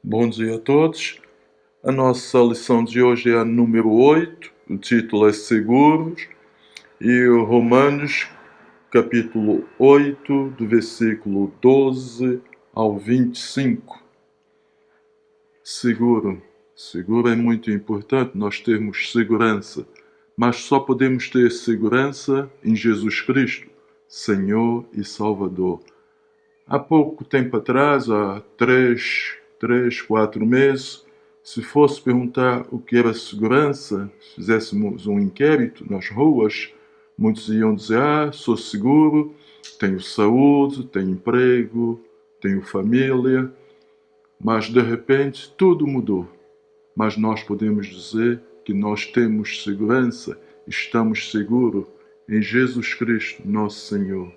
Bom dia a todos. A nossa lição de hoje é a número 8, o título é Seguros, e Romanos, capítulo 8, do versículo 12 ao 25. Seguro. Seguro é muito importante, nós termos segurança, mas só podemos ter segurança em Jesus Cristo, Senhor e Salvador. Há pouco tempo atrás, há 4 meses, se fosse perguntar o que era segurança, se fizéssemos um inquérito nas ruas, muitos iam dizer, sou seguro, tenho saúde, tenho emprego, tenho família, mas de repente tudo mudou. Mas nós podemos dizer que nós temos segurança, estamos seguros em Jesus Cristo, nosso Senhor.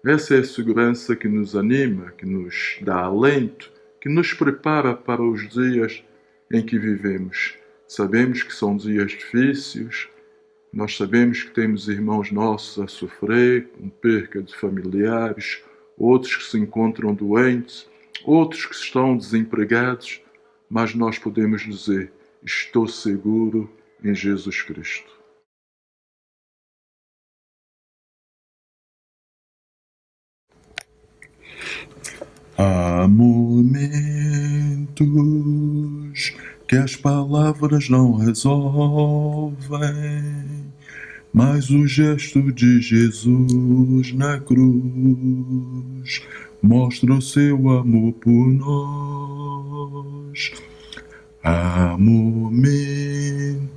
Essa é a segurança que nos anima, que nos dá alento, que nos prepara para os dias em que vivemos. Sabemos que são dias difíceis, nós sabemos que temos irmãos nossos a sofrer com perca de familiares, outros que se encontram doentes, outros que estão desempregados, mas nós podemos dizer, estou seguro em Jesus Cristo. Há momentos que as palavras não resolvem, mas o gesto de Jesus na cruz mostra o seu amor por nós. Há momentos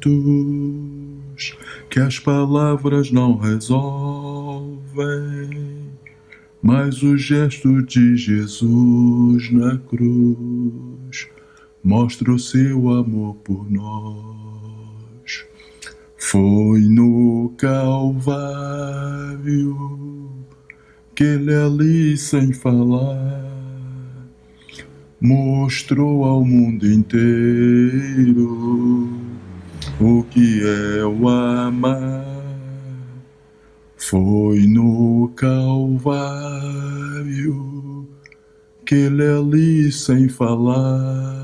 que as palavras não resolvem, mas o gesto de Jesus na cruz mostra o seu amor por nós. Foi no Calvário que ele ali sem falar mostrou ao mundo inteiro o que é o amar. Foi no Calvário que ele ali sem falar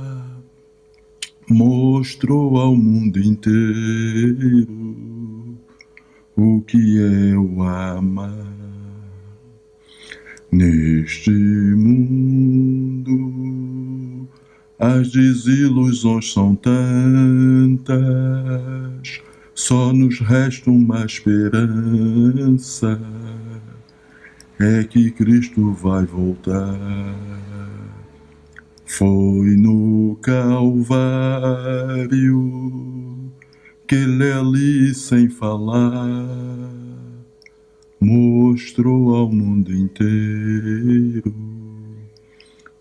mostrou ao mundo inteiro o que é o amar. Neste mundo as desilusões são tantas, só nos resta uma esperança, é que Cristo vai voltar. Foi no Calvário que ele ali sem falar mostrou ao mundo inteiro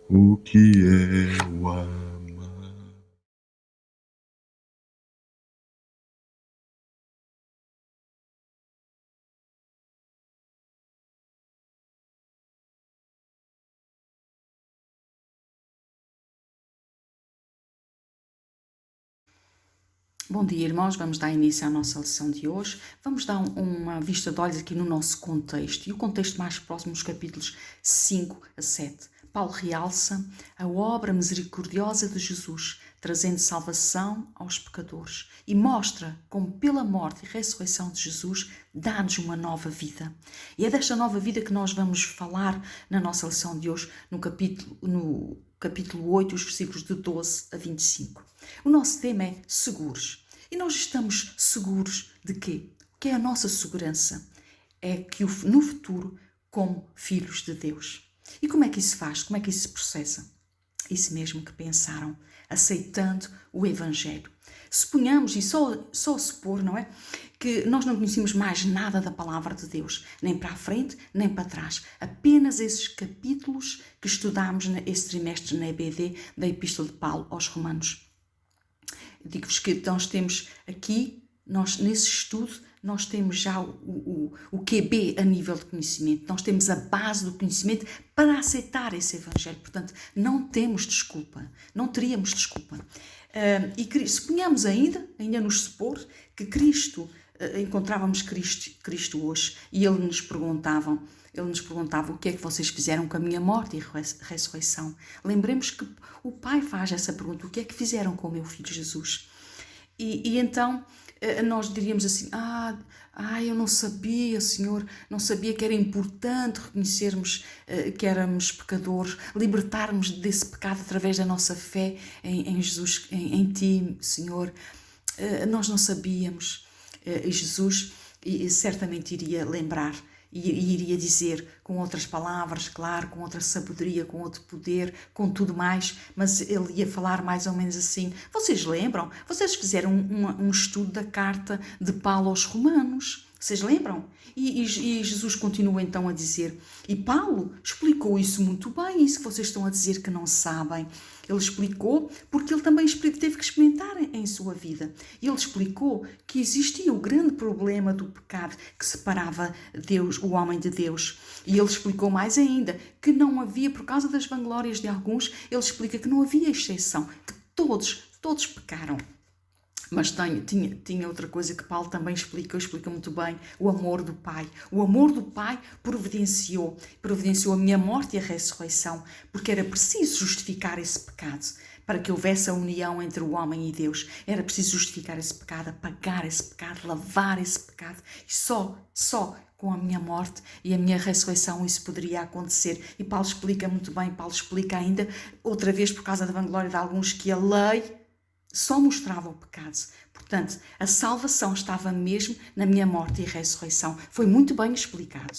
o que é o amar. Bom dia, irmãos. Vamos dar início à nossa lição de hoje. Vamos dar uma vista de olhos aqui no nosso contexto, e o contexto mais próximo, os capítulos 5 a 7. Paulo realça a obra misericordiosa de Jesus, trazendo salvação aos pecadores, e mostra como pela morte e ressurreição de Jesus dá-nos uma nova vida. E é desta nova vida que nós vamos falar na nossa lição de hoje, no capítulo 8, os versículos de 12 a 25. O nosso tema é seguros. E nós estamos seguros de quê? O que é a nossa segurança? É que no futuro, como filhos de Deus. E como é que isso se faz? Como é que isso se processa? Isso mesmo que pensaram, aceitando o Evangelho. Suponhamos, e só supor, não é? Que nós não conhecemos mais nada da palavra de Deus, nem para a frente, nem para trás. Apenas esses capítulos que estudámos esse trimestre na EBD da Epístola de Paulo aos Romanos. Digo-vos que nós temos aqui, nesse estudo, nós temos já o QB a nível de conhecimento. Nós temos a base do conhecimento para aceitar esse Evangelho. Portanto, não temos desculpa. Não teríamos desculpa. E suponhamos ainda nos supor, que Cristo encontrávamos Cristo hoje e Ele nos perguntava o que é que vocês fizeram com a minha morte e ressurreição. Lembremos que o Pai faz essa pergunta, o que é que fizeram com o meu filho Jesus? E então nós diríamos assim, eu não sabia, Senhor, não sabia que era importante reconhecermos que éramos pecadores, libertarmos desse pecado através da nossa fé em Jesus, em Ti, Senhor. Nós não sabíamos. Jesus certamente iria lembrar e iria dizer com outras palavras, claro, com outra sabedoria, com outro poder, com tudo mais, mas ele ia falar mais ou menos assim. Vocês lembram? Vocês fizeram um estudo da carta de Paulo aos Romanos. Vocês lembram? E Jesus continua então a dizer, e Paulo explicou isso muito bem, isso que vocês estão a dizer que não sabem. Ele explicou porque ele também teve que experimentar em sua vida. Ele explicou que existia o grande problema do pecado que separava Deus, o homem de Deus. E ele explicou mais ainda que não havia, por causa das vanglórias de alguns, ele explica que não havia exceção, que todos pecaram. Mas tinha outra coisa que Paulo também explica muito bem, o amor do Pai. O amor do Pai providenciou a minha morte e a ressurreição, porque era preciso justificar esse pecado. Para que houvesse a união entre o homem e Deus, era preciso justificar esse pecado, apagar esse pecado, lavar esse pecado. E só com a minha morte e a minha ressurreição isso poderia acontecer. E Paulo explica muito bem, Paulo explica ainda, outra vez por causa da vanglória de alguns, que a lei só mostrava o pecado. Portanto, a salvação estava mesmo na minha morte e ressurreição. Foi muito bem explicado.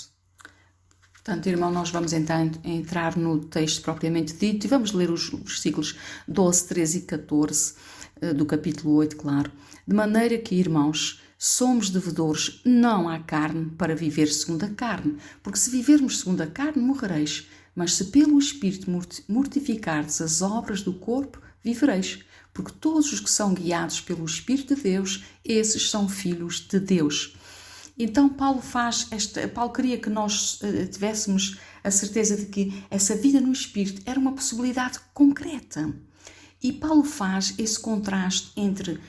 Portanto, irmão, nós vamos entrar no texto propriamente dito e vamos ler os versículos 12, 13 e 14 do capítulo 8, claro. De maneira que, irmãos, somos devedores não à carne para viver segundo a carne, porque se vivermos segundo a carne, morrereis. Mas se pelo Espírito mortificardes as obras do corpo, vivereis. Porque todos os que são guiados pelo Espírito de Deus, esses são filhos de Deus. Então Paulo queria que nós tivéssemos a certeza de que essa vida no Espírito era uma possibilidade concreta. E Paulo faz esse contraste entre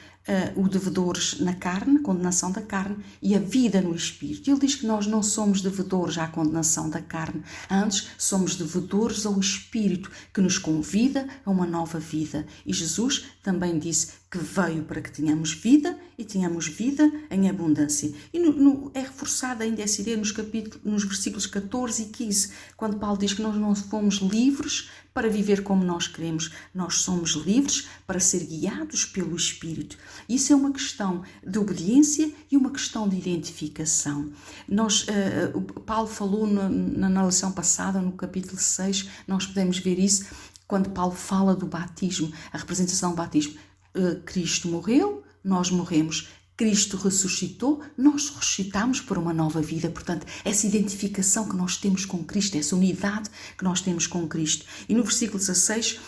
o devedores na carne, a condenação da carne, e a vida no Espírito. Ele diz que nós não somos devedores à condenação da carne, antes somos devedores ao Espírito, que nos convida a uma nova vida. E Jesus também disse que veio para que tenhamos vida e tenhamos vida em abundância. E é reforçada ainda essa ideia nos versículos 14 e 15, quando Paulo diz que nós não fomos livres para viver como nós queremos. Nós somos livres para ser guiados pelo Espírito. Isso é uma questão de obediência e uma questão de identificação. Paulo falou na lição passada, no capítulo 6, nós podemos ver isso, quando Paulo fala do batismo, a representação do batismo. Cristo morreu, nós morremos. Cristo ressuscitou, nós ressuscitamos para uma nova vida. Portanto, essa identificação que nós temos com Cristo, essa unidade que nós temos com Cristo. E no versículo 16,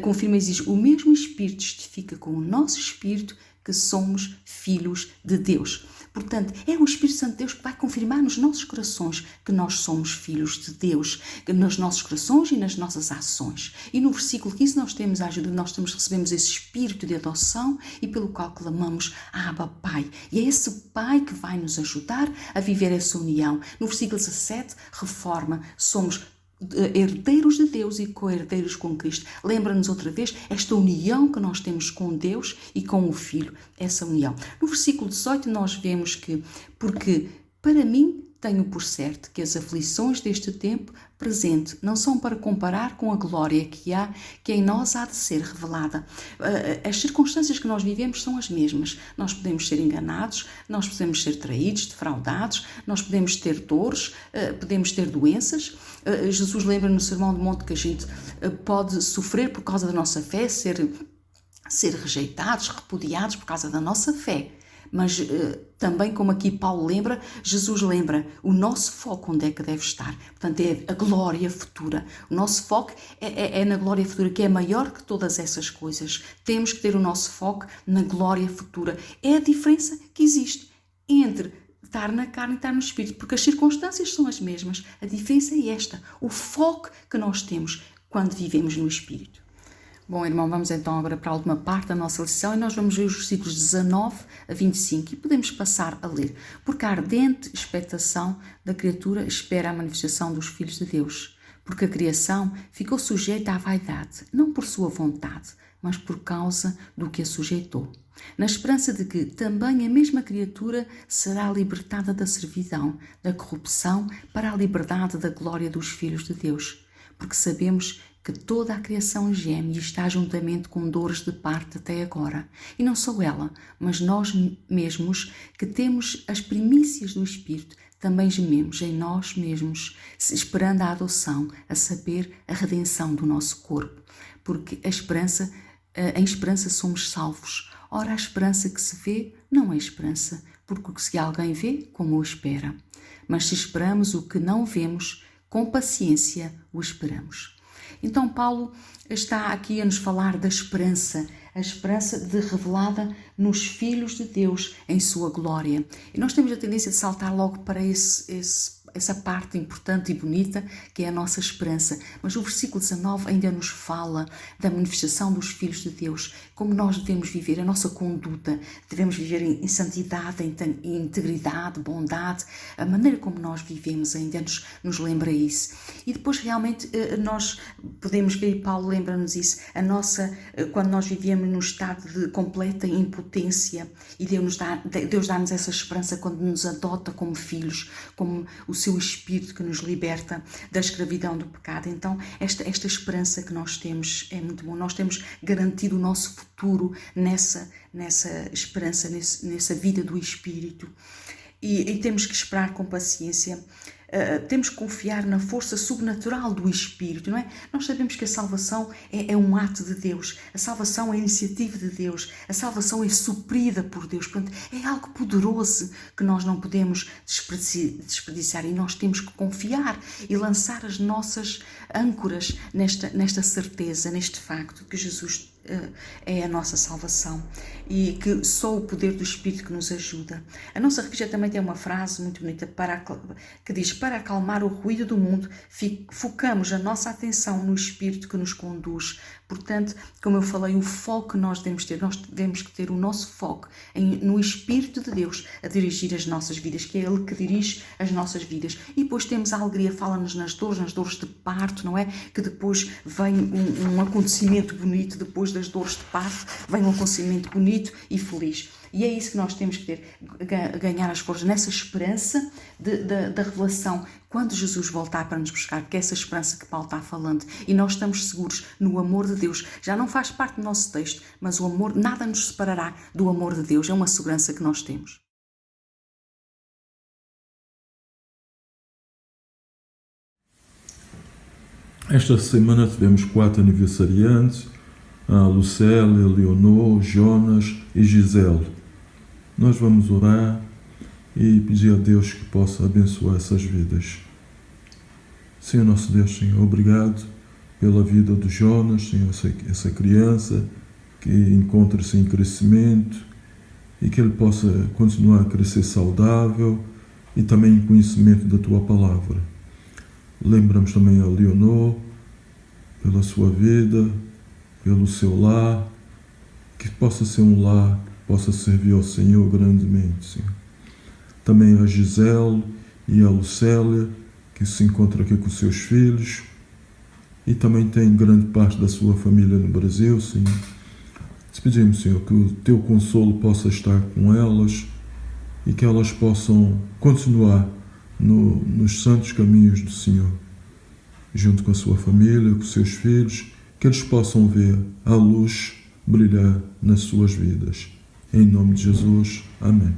confirma e diz, o mesmo Espírito testifica com o nosso Espírito que somos filhos de Deus. Portanto, é o Espírito Santo de Deus que vai confirmar nos nossos corações que nós somos filhos de Deus, nos nossos corações e nas nossas ações. E no versículo 15 nós temos a ajuda, recebemos esse Espírito de adoção e pelo qual clamamos Abba Pai. E é esse Pai que vai nos ajudar a viver essa união. No versículo 17, reforma, somos herdeiros de Deus e co-herdeiros com Cristo. Lembra-nos outra vez esta união que nós temos com Deus e com o Filho, essa união. No versículo 18 nós vemos que, porque para mim tenho por certo que as aflições deste tempo presente não são para comparar com a glória que em nós há de ser revelada. As circunstâncias que nós vivemos são as mesmas. Nós podemos ser enganados, nós podemos ser traídos, defraudados, nós podemos ter dores, podemos ter doenças. Jesus lembra no Sermão do Monte que a gente pode sofrer por causa da nossa fé, ser rejeitados, repudiados por causa da nossa fé. Mas também, como aqui Paulo lembra, Jesus lembra o nosso foco onde é que deve estar. Portanto, é a glória futura. O nosso foco é na glória futura, que é maior que todas essas coisas. Temos que ter o nosso foco na glória futura. É a diferença que existe entre estar na carne e estar no Espírito, porque as circunstâncias são as mesmas. A diferença é esta, o foco que nós temos quando vivemos no Espírito. Bom, irmão, vamos então agora para a última parte da nossa lição e nós vamos ver os versículos 19 a 25 e podemos passar a ler. Porque a ardente expectação da criatura espera a manifestação dos filhos de Deus. Porque a criação ficou sujeita à vaidade, não por sua vontade, mas por causa do que a sujeitou. Na esperança de que também a mesma criatura será libertada da servidão, da corrupção, para a liberdade da glória dos filhos de Deus. Porque sabemos que toda a criação geme e está juntamente com dores de parte até agora. E não só ela, mas nós mesmos, que temos as primícias do Espírito, também gememos em nós mesmos, esperando a adoção, a saber, a redenção do nosso corpo. Porque em esperança somos salvos. Ora, a esperança que se vê não é esperança, porque se alguém vê, como o espera. Mas se esperamos o que não vemos, com paciência o esperamos. Então Paulo está aqui a nos falar da esperança, a esperança revelada nos filhos de Deus em sua glória. E nós temos a tendência de saltar logo para essa parte importante e bonita que é a nossa esperança. Mas o versículo 19 ainda nos fala da manifestação dos filhos de Deus, como nós devemos viver, a nossa conduta, devemos viver em santidade, em integridade, bondade, a maneira como nós vivemos ainda nos lembra isso. E depois realmente nós podemos ver, e Paulo lembra-nos isso, quando nós vivíamos num estado de completa impotência e Deus dá-nos essa esperança quando nos adota como filhos, como o seu Espírito que nos liberta da escravidão do pecado. Então esta esperança que nós temos é muito bom. Nós temos garantido o nosso futuro nessa esperança, nessa vida do Espírito. E temos que esperar com paciência. Temos que confiar na força sobrenatural do Espírito, não é? Nós sabemos que a salvação é um ato de Deus, a salvação é a iniciativa de Deus, a salvação é suprida por Deus, portanto, é algo poderoso que nós não podemos desperdiçar e nós temos que confiar e lançar as nossas âncoras nesta certeza, neste facto que Jesus é a nossa salvação e que só o poder do Espírito que nos ajuda. A nossa revista também tem uma frase muito bonita que diz: para acalmar o ruído do mundo, focamos a nossa atenção no Espírito que nos conduz. Portanto, como eu falei, o foco que nós devemos que ter o nosso foco no Espírito de Deus a dirigir as nossas vidas, que é Ele que dirige as nossas vidas. E depois temos a alegria, fala-nos nas dores de parto, não é? Que depois vem um acontecimento bonito, depois das dores de parto vem um acontecimento bonito e feliz. E é isso que nós temos que ter, ganhar as forças nessa esperança da revelação, quando Jesus voltar para nos buscar, que é essa esperança que Paulo está falando. E nós estamos seguros no amor de Deus. Já não faz parte do nosso texto, mas o amor, nada nos separará do amor de Deus. É uma segurança que nós temos. Esta semana tivemos 4 aniversariantes: a Lucélia, Leonor, Jonas e Gisele. Nós vamos orar e pedir a Deus que possa abençoar essas vidas. Senhor nosso Deus, Senhor, obrigado pela vida do Jonas, Senhor, essa criança que encontra-se em crescimento e que ele possa continuar a crescer saudável e também em conhecimento da Tua Palavra. Lembramos também a Leonor, pela sua vida, pelo seu lar, que possa ser um lar, possa servir ao Senhor grandemente, Senhor. Também a Gisele e a Lucélia, que se encontra aqui com seus filhos, e também tem grande parte da sua família no Brasil, Senhor. Te pedimos, Senhor, que o Teu consolo possa estar com elas e que elas possam continuar nos santos caminhos do Senhor, junto com a sua família, com seus filhos, que eles possam ver a luz brilhar nas suas vidas. Em nome de Jesus. Amém.